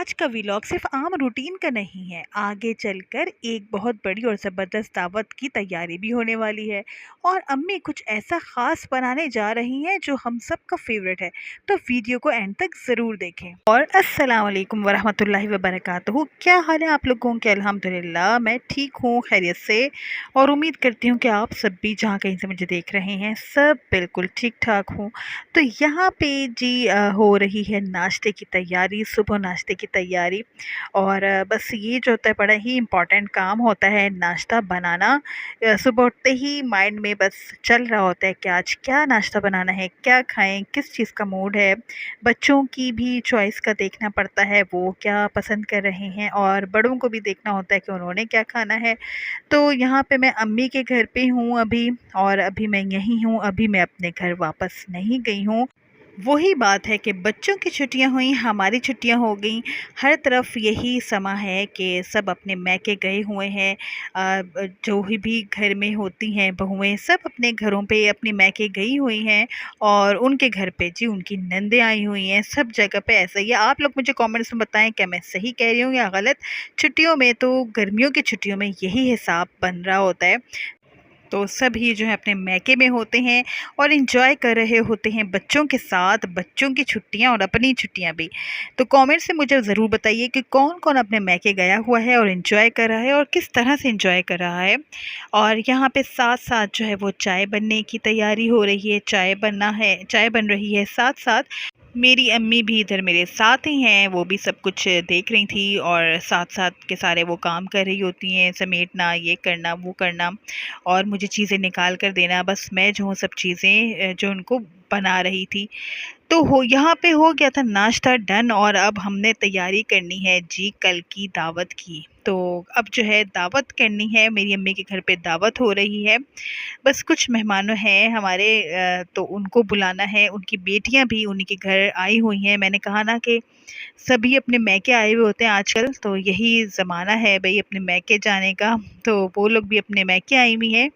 आज का व्लॉग सिर्फ आम रूटीन का नहीं है। आगे चलकर एक बहुत बड़ी और ज़बरदस्त दावत की तैयारी भी होने वाली है और अम्मी कुछ ऐसा ख़ास बनाने जा रही हैं जो हम सब का फेवरेट है। तो वीडियो को एंड तक ज़रूर देखें। और अस्सलाम वालेकुम वरहमतुल्लाहि वबरकातुहू। क्या हाल है आप लोगों के? अल्हम्दुलिल्लाह मैं ठीक हूँ, खैरियत से। और उम्मीद करती हूँ कि आप सब भी जहाँ कहीं से मुझे देख रहे हैं सब बिल्कुल ठीक ठाक हूँ। तो यहाँ पे जी हो रही है नाश्ते की तैयारी, सुबह नाश्ते की तैयारी। और बस ये जो होता है बड़ा ही इम्पोर्टेंट काम होता है नाश्ता बनाना। सुबह उठते ही माइंड में बस चल रहा होता है कि आज क्या नाश्ता बनाना है, क्या खाएं, किस चीज़ का मूड है। बच्चों की भी चॉइस का देखना पड़ता है, वो क्या पसंद कर रहे हैं, और बड़ों को भी देखना होता है कि उन्होंने क्या खाना है। तो यहाँ पे मैं अम्मी के घर पे हूँ अभी, और अभी मैं यहीं हूँ, अभी मैं अपने घर वापस नहीं गई हूँ। वही बात है कि बच्चों की छुट्टियां हुई, हमारी छुट्टियां हो गई। हर तरफ यही समा है कि सब अपने मैके गए हुए हैं। जो भी घर में होती हैं बहुएं, सब अपने घरों पे अपने मैके गई हुई हैं। और उनके घर पे जी उनकी नंदें आई हुई हैं। सब जगह पे ऐसा ही है। आप लोग मुझे कमेंट्स में बताएं क्या मैं सही कह रही हूँ या गलत। छुट्टियों में तो गर्मियों की छुट्टियों में यही हिसाब बन रहा होता है। तो सभी जो है अपने मैके में होते हैं और इन्जॉय कर रहे होते हैं बच्चों के साथ, बच्चों की छुट्टियां और अपनी छुट्टियां भी। तो कमेंट से मुझे ज़रूर बताइए कि कौन कौन अपने मैके गया हुआ है और इन्जॉय कर रहा है और किस तरह से इन्जॉय कर रहा है। और यहाँ पे साथ साथ जो है वो चाय बनने की तैयारी हो रही है, चाय बन रही है। साथ साथ मेरी अम्मी भी इधर मेरे साथ ही हैं, वो भी सब कुछ देख रही थी और साथ साथ के सारे वो काम कर रही होती हैं, समेटना, ये करना, वो करना, और मुझे चीज़ें निकाल कर देना। बस मैं जो हूँ सब चीज़ें जो उनको बना रही थी। तो हो यहाँ पे हो गया था नाश्ता डन, और अब हमने तैयारी करनी है जी कल की दावत की। तो अब जो है दावत करनी है, मेरी अम्मी के घर पे दावत हो रही है। बस कुछ मेहमान हैं हमारे, तो उनको बुलाना है। उनकी बेटियां भी उन्हीं के घर आई हुई हैं। मैंने कहा ना कि सभी अपने मैके आए हुए होते हैं आजकल, तो यही ज़माना है भाई अपने मैके जाने का। तो वो लोग भी अपने मैके आई हुई हैं।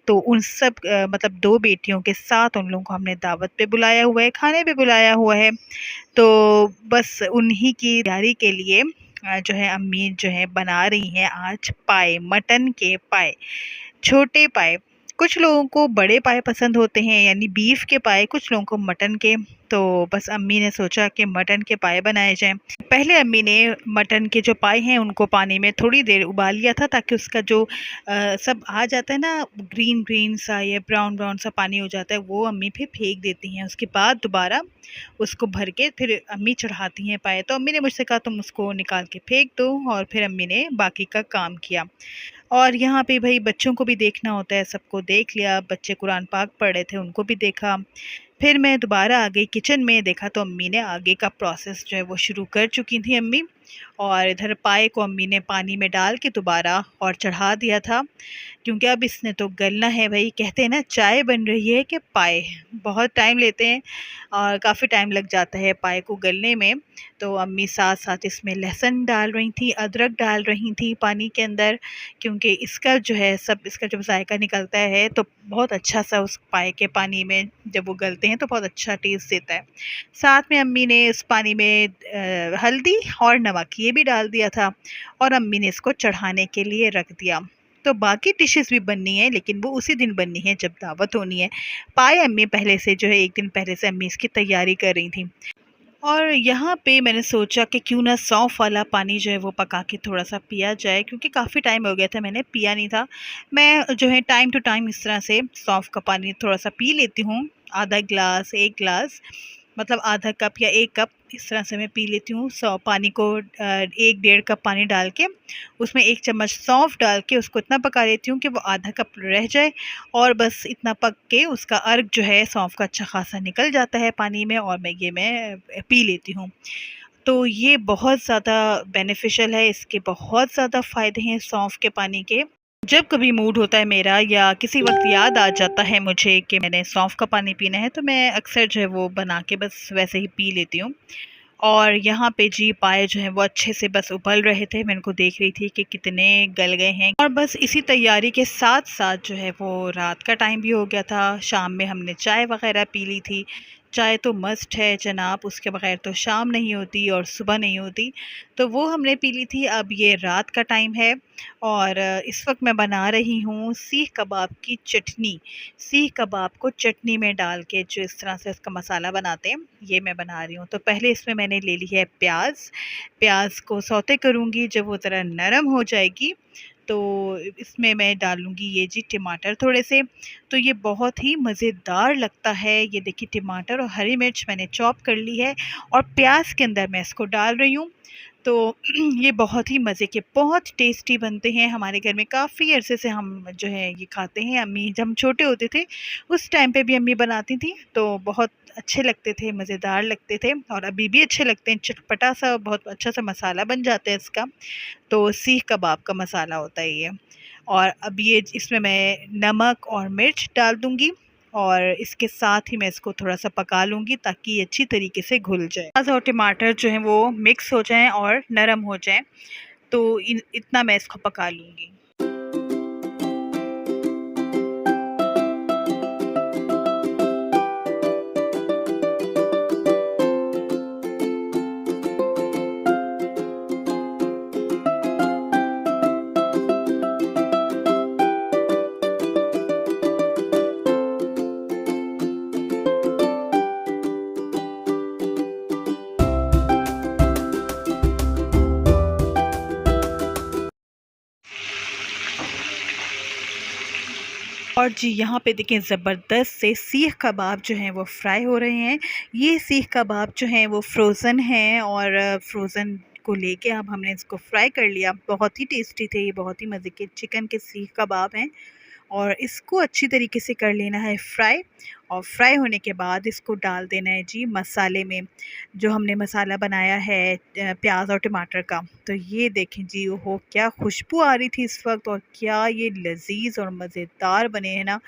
तो उन सब मतलब 2 बेटियों के साथ उन लोगों को हमने दावत पे बुलाया हुआ है, खाने पे बुलाया हुआ है। तो बस उन्हीं की तैयारी के लिए जो है अम्मी जो है बना रही हैं आज पाए, मटन के पाए, छोटे पाए। कुछ लोगों को बड़े पाए पसंद होते हैं, यानी बीफ के पाए, कुछ लोगों को मटन के। तो बस अम्मी ने सोचा कि मटन के पाए बनाए जाएं। पहले अम्मी ने मटन के जो पाए हैं उनको पानी में थोड़ी देर उबाल लिया था, ताकि उसका जो सब आ जाता है ना, ग्रीन ग्रीन सा या ब्राउन ब्राउन सा पानी हो जाता है, वो अम्मी फिर फेंक देती हैं। उसके बाद दोबारा उसको भर के फिर अम्मी चढ़ाती हैं पाए। तो अम्मी ने मुझसे कहा तुम उसको निकाल के फेंक दो, और फिर अम्मी ने बाकी का काम किया। और यहाँ पे भाई बच्चों को भी देखना होता है, सबको देख लिया। बच्चे कुरान पाक पढ़ रहे थे, उनको भी देखा। फिर मैं दोबारा आ गई किचन में, देखा तो अम्मी ने आगे का प्रोसेस जो है वो शुरू कर चुकी थी अम्मी। और इधर पाए को अम्मी ने पानी में डाल के दोबारा और चढ़ा दिया था, क्योंकि अब इसने तो गलना है भाई। कहते हैं ना चाय बन रही है कि पाए, बहुत टाइम लेते हैं और काफ़ी टाइम लग जाता है पाए को गलने में। तो अम्मी साथ साथ इसमें लहसुन डाल रही थी, अदरक डाल रही थी पानी के अंदर, क्योंकि इसका जो है सब इसका जब जायका निकलता है तो बहुत अच्छा सा उस पाए के पानी में जब वो गलते हैं तो बहुत अच्छा टेस्ट देता है। साथ में अम्मी ने उस पानी में हल्दी और नमक ये भी डाल दिया था, और अम्मी ने इसको चढ़ाने के लिए रख दिया। तो बाकी डिशेस भी बननी है, लेकिन वो उसी दिन बननी है जब दावत होनी है। पाए अम्मी पहले से जो है एक दिन पहले से अम्मी इसकी तैयारी कर रही थी। और यहाँ पे मैंने सोचा कि क्यों ना सौंफ वाला पानी जो है वो पका के थोड़ा सा पिया जाए, क्योंकि काफ़ी टाइम हो गया था मैंने पिया नहीं था। मैं जो है टाइम टू टाइम इस तरह से सौंफ का पानी थोड़ा सा पी लेती हूँ, आधा गिलास, 1 गिलास, मतलब आधा कप या 1 कप, इस तरह से मैं पी लेती हूँ। पानी को 1 डेढ़ कप पानी डाल के उसमें 1 चम्मच सौंफ डाल के उसको इतना पका लेती हूँ कि वो आधा कप रह जाए, और बस इतना पक के उसका अर्क जो है सौंफ का अच्छा खासा निकल जाता है पानी में, और मैं पी लेती हूँ। तो ये बहुत ज़्यादा बेनिफिशियल है, इसके बहुत ज़्यादा फ़ायदे हैं सौंफ के पानी के। जब कभी मूड होता है मेरा, या किसी वक्त याद आ जाता है मुझे कि मैंने सौंफ का पानी पीना है, तो मैं अक्सर जो है वो बना के बस वैसे ही पी लेती हूँ। और यहाँ पे जी पाए जो हैं वो अच्छे से बस उबल रहे थे, मैं इनको देख रही थी कि कितने गल गए हैं। और बस इसी तैयारी के साथ साथ जो है वो रात का टाइम भी हो गया था, शाम में हमने चाय वगैरह पी ली थी। चाय तो मस्ट है जनाब, उसके बगैर तो शाम नहीं होती और सुबह नहीं होती। तो वो हमने पी ली थी। अब ये रात का टाइम है और इस वक्त मैं बना रही हूँ सीख कबाब की चटनी। सीख कबाब को चटनी में डाल के जो इस तरह से इसका मसाला बनाते हैं, ये मैं बना रही हूँ। तो पहले इसमें मैंने ले ली है प्याज। प्याज को सौते करूँगी, जब वो ज़रा नरम हो जाएगी तो इसमें मैं डालूँगी ये जी टमाटर थोड़े से। तो ये बहुत ही मज़ेदार लगता है। ये देखिए टमाटर और हरी मिर्च मैंने चॉप कर ली है और प्याज के अंदर मैं इसको डाल रही हूँ। तो ये बहुत ही मज़े के, बहुत टेस्टी बनते हैं। हमारे घर में काफ़ी अरसे से हम जो है ये खाते हैं। अम्मी जब हम छोटे होते थे उस टाइम पे भी अम्मी बनाती थी, तो बहुत अच्छे लगते थे, मज़ेदार लगते थे और अभी भी अच्छे लगते हैं। चटपटा सा बहुत अच्छा सा मसाला बन जाता है इसका। तो सीख कबाब का मसाला होता है ये। और अब ये इसमें मैं नमक और मिर्च डाल दूँगी और इसके साथ ही मैं इसको थोड़ा-सा पका लूँगी ताकि ये अच्छी तरीके से घुल जाए। प्याज़ और टमाटर जो हैं वो मिक्स हो जाएँ और नरम हो जाएँ, तो इतना मैं इसको पका लूँगी। और जी यहाँ पे देखें ज़बरदस्त से सीख कबाब जो हैं वो फ्राई हो रहे हैं। ये सीख कबाब जो हैं वो फ्रोज़न हैं और फ्रोज़न को लेके अब हमने इसको फ्राई कर लिया। बहुत ही टेस्टी थे ये, बहुत ही मज़े के चिकन के सीख कबाब हैं। और इसको अच्छी तरीके से कर लेना है फ्राई। और फ्राई होने के बाद इसको डाल देना है जी मसाले में, जो हमने मसाला बनाया है प्याज और टमाटर का। तो ये देखें जी, ओहो क्या खुशबू आ रही थी इस वक्त, और क्या ये लजीज और मज़ेदार बने हैं ना।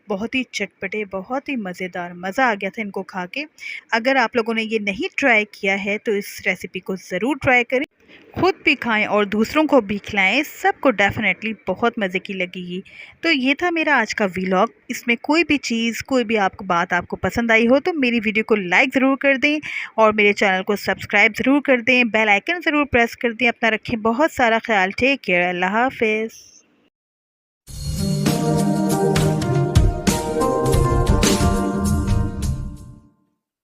बहुत ही चटपटे, बहुत ही मज़ेदार, मज़ा आ गया था इनको खा के। अगर आप लोगों ने ये नहीं ट्राई किया है तो इस रेसिपी को ज़रूर ट्राई करें, खुद भी खाएं और दूसरों को भी खिलाएं। सबको डेफ़िनेटली बहुत मज़े की लगेगी। तो ये था मेरा आज का व्लॉग। इसमें कोई भी चीज़, कोई भी आपको बात आपको पसंद आई हो तो मेरी वीडियो को लाइक ज़रूर कर दें और मेरे चैनल को सब्सक्राइब ज़रूर कर दें, बेल आइकन ज़रूर प्रेस कर दें। अपना रखें बहुत सारा ख्याल। टेक केयर, अल्लाह हाफ़िज़।